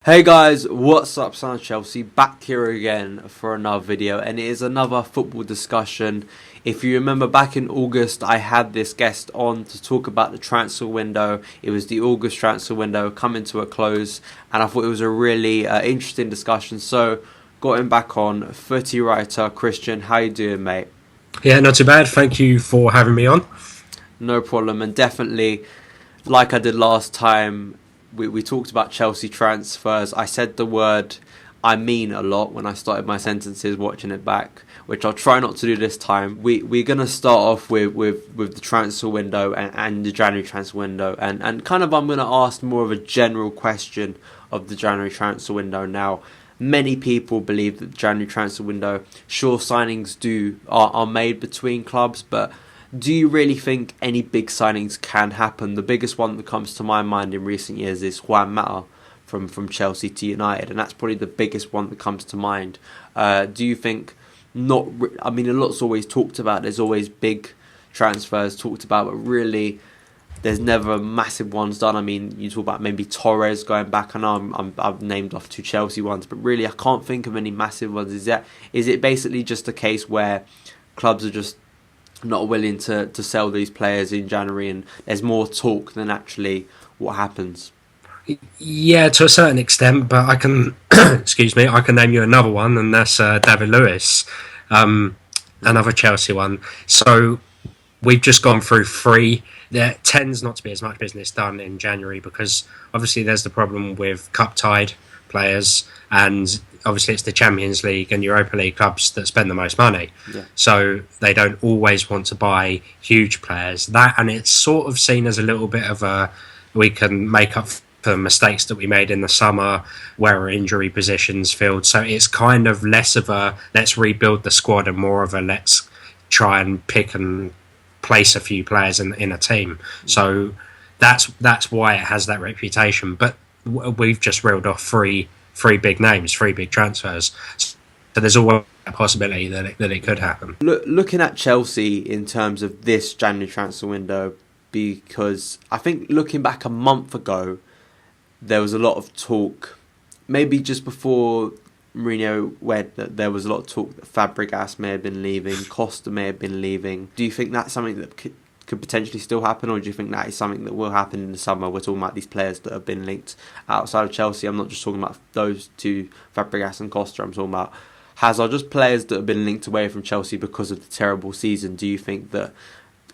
Hey guys, what's up, son of Chelsea? Back here again for another video, and it is another football discussion. If you remember back in August, I had this guest on to talk about the transfer window. It was the August transfer window coming to a close, and I thought it was a really interesting discussion. So, got him back on. FootieWriter Christian, how you doing, mate? Yeah, not too bad. Thank you for having me on. No problem, and definitely, like I did last time, we talked about Chelsea transfers. I said the word "I mean" a lot when I started my sentences watching it back, which I'll try not to do this time. We're going to start off with the transfer window and the January transfer window, and kind of I'm going to ask more of a general question of the January transfer window now. Many people believe that the January transfer window, sure, signings are made between clubs, but do you really think any big signings can happen? The biggest one that comes to my mind in recent years is Juan Mata from Chelsea to United, and that's probably the biggest one that comes to mind. Do you think not? I mean, a lot's always talked about. There's always big transfers talked about, but really, there's never massive ones done. I mean, you talk about maybe Torres going back. I know I've named off two Chelsea ones, but really, I can't think of any massive ones. Is it basically just a case where clubs are just not willing to sell these players in January, and there's more talk than actually what happens? Yeah, to a certain extent, but I can, excuse me, I can name you another one, and that's David Lewis, another Chelsea one. So we've just gone through three. There tends not to be as much business done in January because obviously there's the problem with cup-tied players, and obviously it's the Champions League and Europa League clubs that spend the most money. Yeah. So they don't always want to buy huge players. That, and it's sort of seen as a little bit of a, we can make up for mistakes that we made in the summer where our injury positions filled. So it's kind of less of a let's rebuild the squad and more of a let's try and pick and place a few players in a team. So that's why it has that reputation. But we've just reeled off three big names, three big transfers. So there's always a possibility that it could happen. Looking at Chelsea in terms of this January transfer window, because I think looking back a month ago, there was a lot of talk, maybe just before Mourinho went, that there was a lot of talk that Fabregas may have been leaving, Costa may have been leaving. Do you think that's something that could potentially still happen, or do you think that is something that will happen in the summer? We're talking about these players that have been linked outside of Chelsea. I'm not just talking about those two, Fabregas and Costa. I'm talking about Hazard, just players that have been linked away from Chelsea because of the terrible season. Do you think that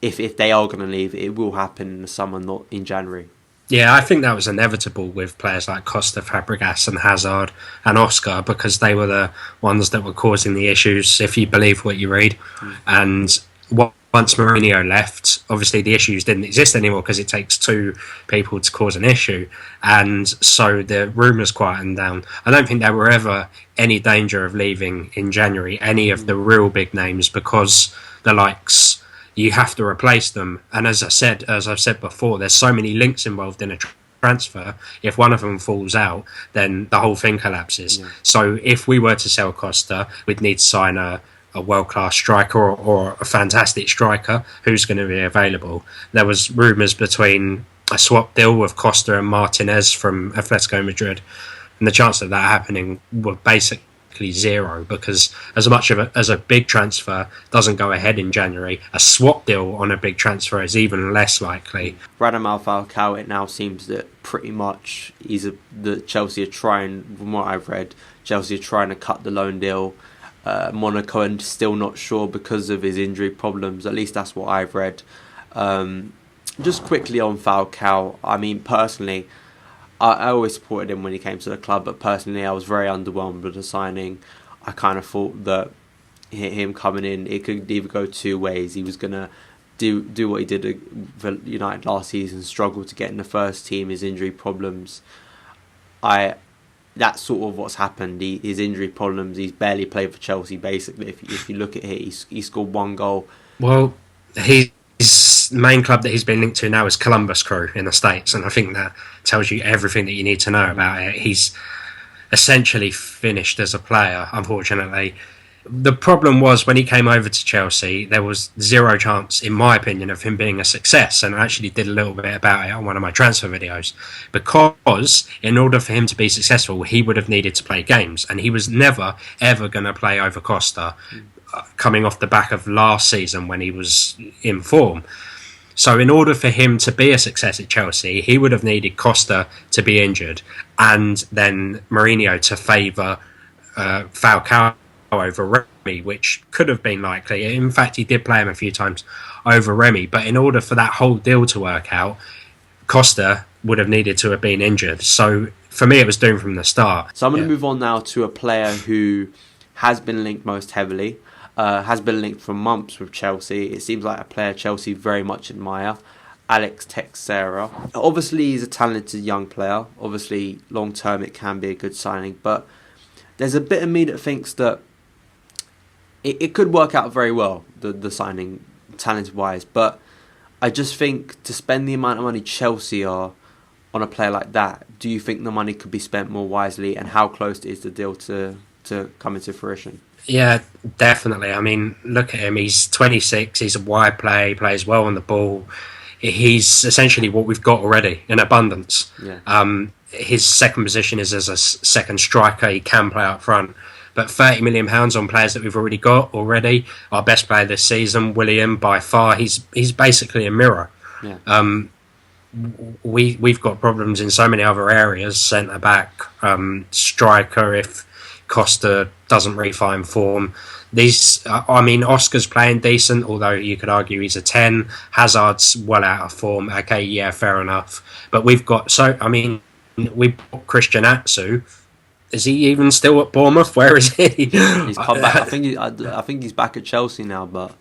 if they are going to leave, it will happen in the summer, not in January? Yeah, I think that was inevitable with players like Costa, Fabregas and Hazard and Oscar, because they were the ones that were causing the issues, if you believe what you read. And once Mourinho left, obviously the issues didn't exist anymore because it takes two people to cause an issue. And so the rumours quietened down. I don't think there were ever any danger of leaving in January, any of the real big names, because the likes, you have to replace them. And as I've said before, there's so many links involved in a transfer. If one of them falls out, then the whole thing collapses. Yeah. So if we were to sell Costa, we'd need to sign a world-class striker or a fantastic striker who's going to be available. There was rumours between a swap deal with Costa and Martinez from Atletico Madrid, and the chance of that happening were basically zero, because as much of as a big transfer doesn't go ahead in January, a swap deal on a big transfer is even less likely. Radamel Falcao, it now seems that pretty much that Chelsea are trying, from what I've read, Chelsea are trying to cut the loan deal. Monaco and still not sure because of his injury problems. At least that's what I've read. Just quickly on Falcao, I mean, personally, I always supported him when he came to the club, but personally I was very underwhelmed with the signing. I kind of thought that him coming in, it could either go two ways. He was going to do what he did for United last season, struggle to get in the first team, his injury problems. That's sort of what's happened. His injury problems, he's barely played for Chelsea, basically. If you look at it, he scored one goal. Well, his main club that he's been linked to now is Columbus Crew in the States, and I think that tells you everything that you need to know about it. He's essentially finished as a player, unfortunately. The problem was when he came over to Chelsea, there was zero chance, in my opinion, of him being a success. And I actually did a little bit about it on one of my transfer videos. Because in order for him to be successful, he would have needed to play games. And he was never, ever going to play over Costa coming off the back of last season when he was in form. So in order for him to be a success at Chelsea, he would have needed Costa to be injured and then Mourinho to favour Falcao over Remy, which could have been likely. In fact, he did play him a few times over Remy. But in order for that whole deal to work out, Costa would have needed to have been injured. So for me, it was doomed from the start. So I'm going to move on now to a player who has been linked most heavily. Has been linked for months with Chelsea. It seems like a player Chelsea very much admire, Alex Teixeira. Obviously, he's a talented young player. Obviously, long term, it can be a good signing. But there's a bit of me that thinks that it could work out very well, the signing, talent-wise. But I just think to spend the amount of money Chelsea are on a player like that, do you think the money could be spent more wisely? And how close is the deal to come into fruition? Yeah, definitely. I mean, look at him. He's 26. He's a wide player. He plays well on the ball. He's essentially what we've got already in abundance. Yeah. His second position is as a second striker. He can play up front. But £30 million on players that we've already got already. Our best player this season, William, by far. He's basically a mirror. Yeah. We've got problems in so many other areas. Centre back, striker. If Costa doesn't really find form. Oscar's playing decent, although you could argue he's a 10. Hazard's well out of form. Okay, yeah, fair enough. But we've got we bought Christian Atsu. Is he even still at Bournemouth? Where is he? He's come back. I think he's back at Chelsea now, but.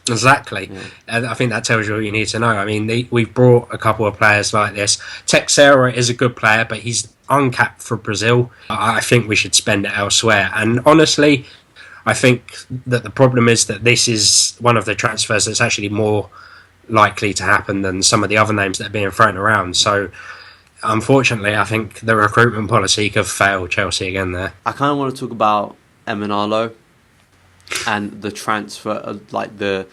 Exactly. Yeah. And I think that tells you all you need to know. I mean, we've brought a couple of players like this. Teixeira is a good player, but he's uncapped for Brazil. I think we should spend it elsewhere. And honestly, I think that the problem is that this is one of the transfers that's actually more likely to happen than some of the other names that are being thrown around. So, unfortunately, I think the recruitment policy could fail Chelsea again there. I kind of want to talk about Emenalo and the transfer, like the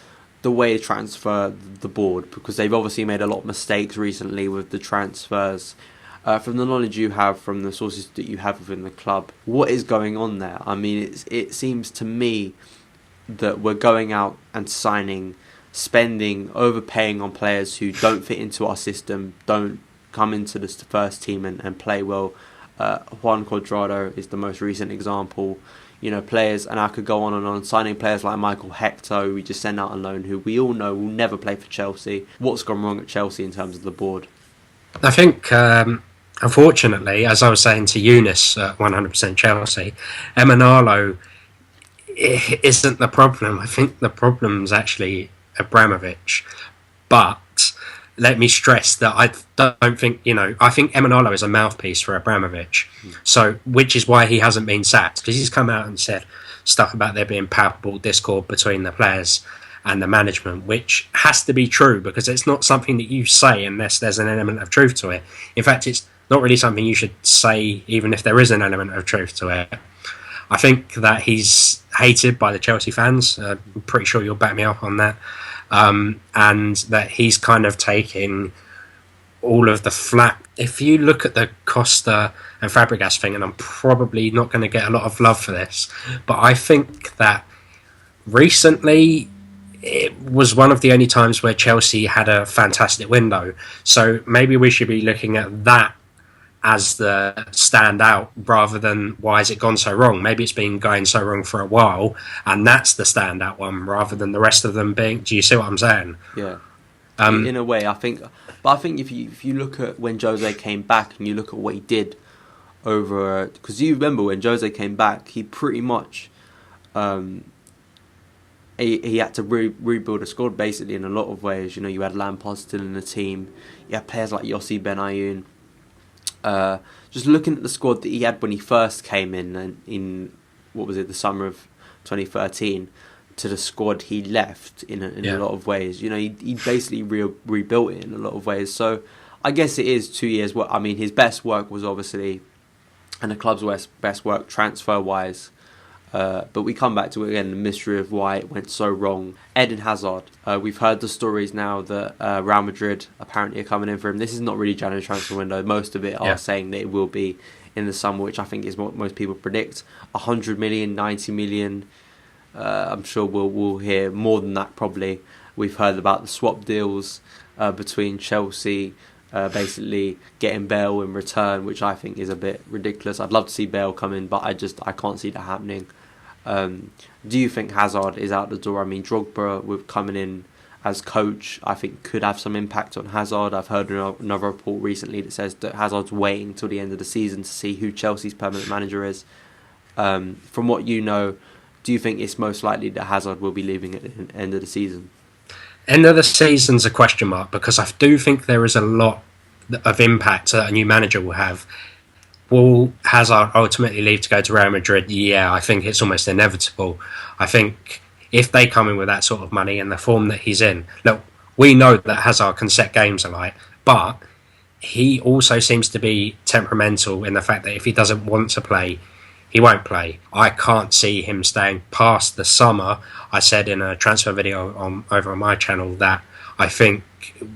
way they transfer the board, because they've obviously made a lot of mistakes recently with the transfers. From the knowledge you have, from the sources that you have within the club, what is going on there? I mean, it seems to me that we're going out and signing, spending, overpaying on players who don't fit into our system, don't come into the first team and play well. Juan Cuadrado is the most recent example. You know, players, and I could go on and on, signing players like Michael Hector, who we just send out on loan, who we all know will never play for Chelsea. What's gone wrong at Chelsea in terms of the board? I think, unfortunately, as I was saying to Eunice at 100% Chelsea, Emenalo isn't the problem. I think the problem's actually Abramovich. But let me stress that I don't think, I think Emenalo is a mouthpiece for Abramovich. So, which is why he hasn't been sacked, because he's come out and said stuff about there being palpable discord between the players and the management, which has to be true, because it's not something that you say unless there's an element of truth to it. In fact, it's not really something you should say even if there is an element of truth to it. I think that he's hated by the Chelsea fans. I'm pretty sure you'll back me up on that. And that he's kind of taking all of the flack. If you look at the Costa and Fabregas thing, and I'm probably not going to get a lot of love for this, but I think that recently it was one of the only times where Chelsea had a fantastic window. So maybe we should be looking at that as the standout rather than why has it gone so wrong. Maybe it's been going so wrong for a while, and that's the standout one rather than the rest of them being. Do you see what I'm saying? Yeah. In a way, I think. But I think if you look at when Jose came back and you look at what he did over, because you remember when Jose came back, he pretty much he had to rebuild a squad basically in a lot of ways. You had Lampard still in the team. You had players like Yossi Benayoun. Just looking at the squad that he had when he first came in what was it, the summer of 2013, to the squad he left in a lot of ways. He basically rebuilt it in a lot of ways. So I guess it is 2 years work. I mean, his best work was obviously, and the club's best work transfer wise, But we come back to it again, the mystery of why it went so wrong. Eden Hazard, we've heard the stories now that Real Madrid apparently are coming in for him. This is not really January transfer window. Most of it are saying that it will be in the summer, which I think is what most people predict. 100 million, 90 million. I'm sure we'll hear more than that probably. We've heard about the swap deals between Chelsea, basically getting Bale in return, which I think is a bit ridiculous. I'd love to see Bale come in, but I can't see that happening. Do you think Hazard is out the door? I mean, Drogba with coming in as coach, I think could have some impact on Hazard. I've heard another report recently that says that Hazard's waiting till the end of the season to see who Chelsea's permanent manager is. From what you know, do you think it's most likely that Hazard will be leaving at the end of the season? End of the season's a question mark, because I do think there is a lot of impact that a new manager will have. Will Hazard ultimately leave to go to Real Madrid? Yeah, I think it's almost inevitable. I think if they come in with that sort of money and the form that he's in, look, we know that Hazard can set games alight, but he also seems to be temperamental in the fact that if he doesn't want to play, he won't play. I can't see him staying past the summer. I said in a transfer video over on my channel that I think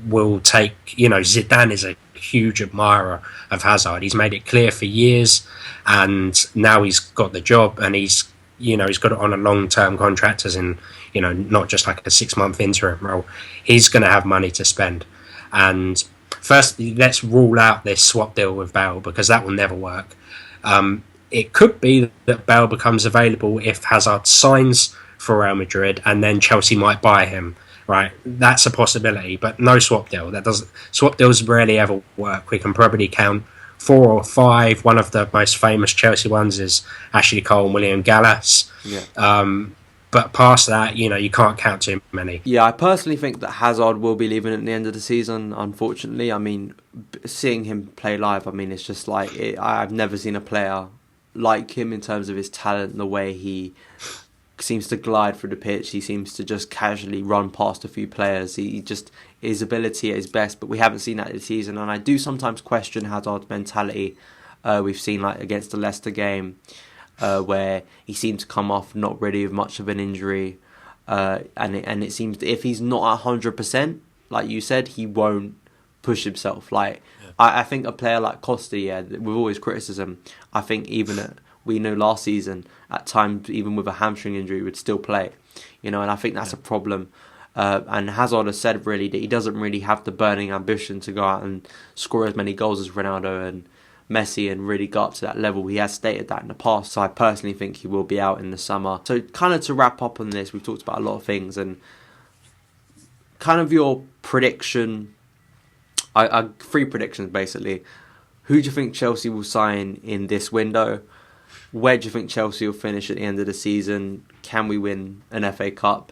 we'll take, Zidane is a huge admirer of Hazard. He's made it clear for years, and now he's got the job, and he's got it on a long-term contract, as in, not just like a 6-month interim role. He's going to have money to spend. And first, let's rule out this swap deal with Bale, because that will never work. It could be that Bale becomes available if Hazard signs for Real Madrid, and then Chelsea might buy him. Right, that's a possibility, but no swap deal. Swap deals rarely ever work. We can probably count 4 or 5. One of the most famous Chelsea ones is Ashley Cole and William Gallas. Yeah. But past that, you can't count too many. Yeah, I personally think that Hazard will be leaving at the end of the season, unfortunately. I mean, seeing him play live, it's just like, I've never seen a player like him in terms of his talent, the way he seems to glide through the pitch. He seems to just casually run past a few players. His ability at his best, but we haven't seen that this season, and I do sometimes question Hazard's mentality. We've seen like against the Leicester game where he seemed to come off not really with much of an injury, and it seems that if he's not 100%, like you said, he won't push himself. I think a player like Costa, with all his criticism, I think we know last season, at times, even with a hamstring injury, would still play. And I think that's a problem. And Hazard has said really that he doesn't really have the burning ambition to go out and score as many goals as Ronaldo and Messi and really go up to that level. He has stated that in the past, so I personally think he will be out in the summer. So kind of to wrap up on this, we've talked about a lot of things, and kind of your prediction, 3 predictions basically. Who do you think Chelsea will sign in this window? Where do you think Chelsea will finish at the end of the season? Can we win an FA Cup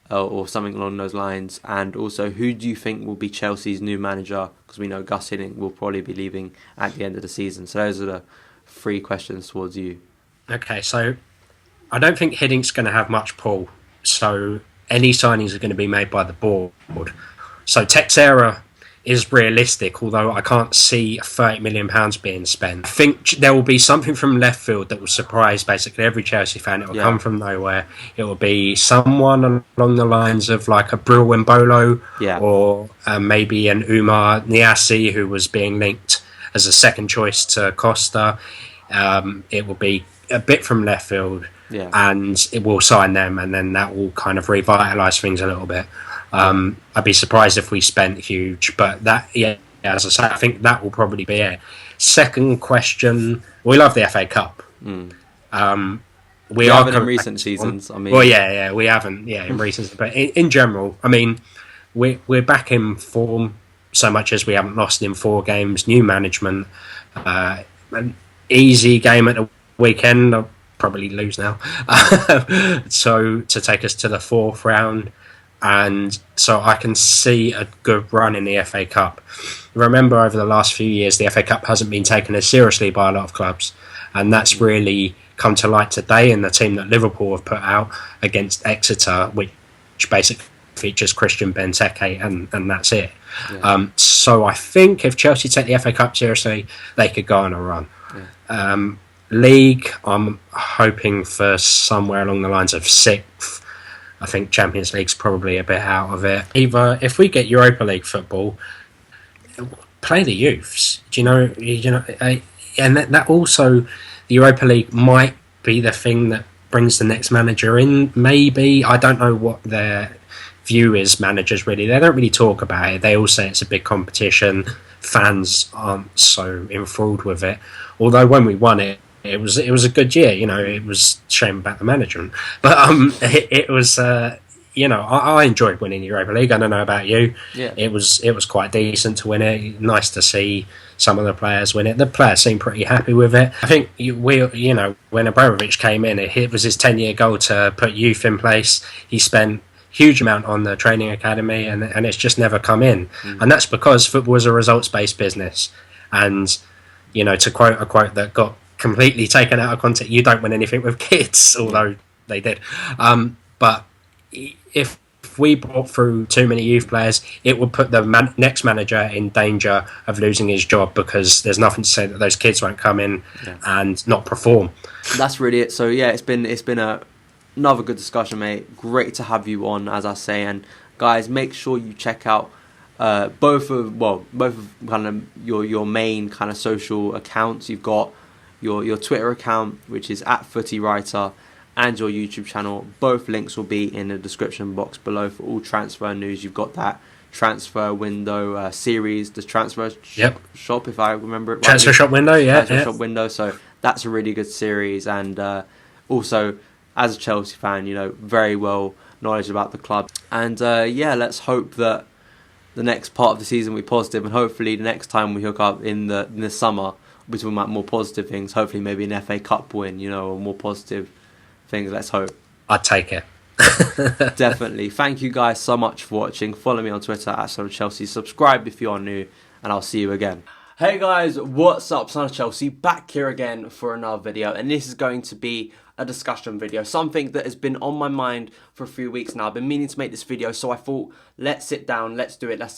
or something along those lines? And also, who do you think will be Chelsea's new manager? Because we know Gus Hiddink will probably be leaving at the end of the season. So those are the 3 questions towards you. Okay, so I don't think Hiddink's going to have much pull. So any signings are going to be made by the board. So Teixeira is realistic, although I can't see £30 million being spent. I think there will be something from left field that will surprise basically every Chelsea fan. It will come from nowhere. It will be someone along the lines of like a Bril Mbolo, or maybe an Umar Niasse, who was being linked as a second choice to Costa. It will be a bit from left field, and it will sign them, and then that will kind of revitalise things a little bit. I'd be surprised if we spent huge, but that, as I say, I think that will probably be it. Second question, we love the FA Cup. We haven't in recent seasons. We haven't, in recent, but in general, we're back in form so much as we haven't lost in 4 games. New management, an easy game at the weekend. I'll probably lose now, so to take us to the 4th round. And so I can see a good run in the FA Cup. Remember, over the last few years, the FA Cup hasn't been taken as seriously by a lot of clubs. And that's really come to light today in the team that Liverpool have put out against Exeter, which basically features Christian Benteke, and that's it. So I think if Chelsea take the FA Cup seriously, they could go on a run. League, I'm hoping for somewhere along the lines of 6th. I think Champions League's probably a bit out of it. Either if we get Europa League football, play the youths. Do you know? And that also, the Europa League might be the thing that brings the next manager in. Maybe, I don't know what their view is. Managers really, they don't really talk about it. They all say it's a big competition. Fans aren't so enthralled with it. Although when we won it, it was a good year. It was a shame about the management, but it was. I enjoyed winning the Europa League. I don't know about you. Yeah. It was quite decent to win it. Nice to see some of the players win it. The players seemed pretty happy with it. I think when Abramovich came in, it was his 10-year goal to put youth in place. He spent huge amount on the training academy, and it's just never come in. And that's because football is a results-based business. And to quote a quote that got completely taken out of context, you don't win anything with kids, although they did. But if we brought through too many youth players, it would put the next manager in danger of losing his job, because there's nothing to say that those kids won't come in and not perform. That's really it. So yeah, it's been another good discussion, mate. Great to have you on, as I say. And guys, make sure you check out both of kind of your main kind of social accounts. You've got your Twitter account, which is @FootieWriter, and your YouTube channel. Both links will be in the description box below for all transfer news. You've got that transfer window series, the transfer shop, if I remember it right. Transfer shop window, shop window. So that's a really good series, and also as a Chelsea fan, very well knowledge about the club. And let's hope that the next part of the season will be positive, and hopefully the next time we hook up in the summer, we're talking about more positive things. Hopefully maybe an FA Cup win, or more positive things. Let's hope. I'd take it. Definitely. Thank you guys so much for watching. Follow me on Twitter @SonOfChelsea. Subscribe if you are new, and I'll see you again. Hey guys, what's up? Son of Chelsea back here again for another video, and this is going to be a discussion video, something that has been on my mind for a few weeks now. I've been meaning to make this video, so I thought, let's sit down, let's do it, let's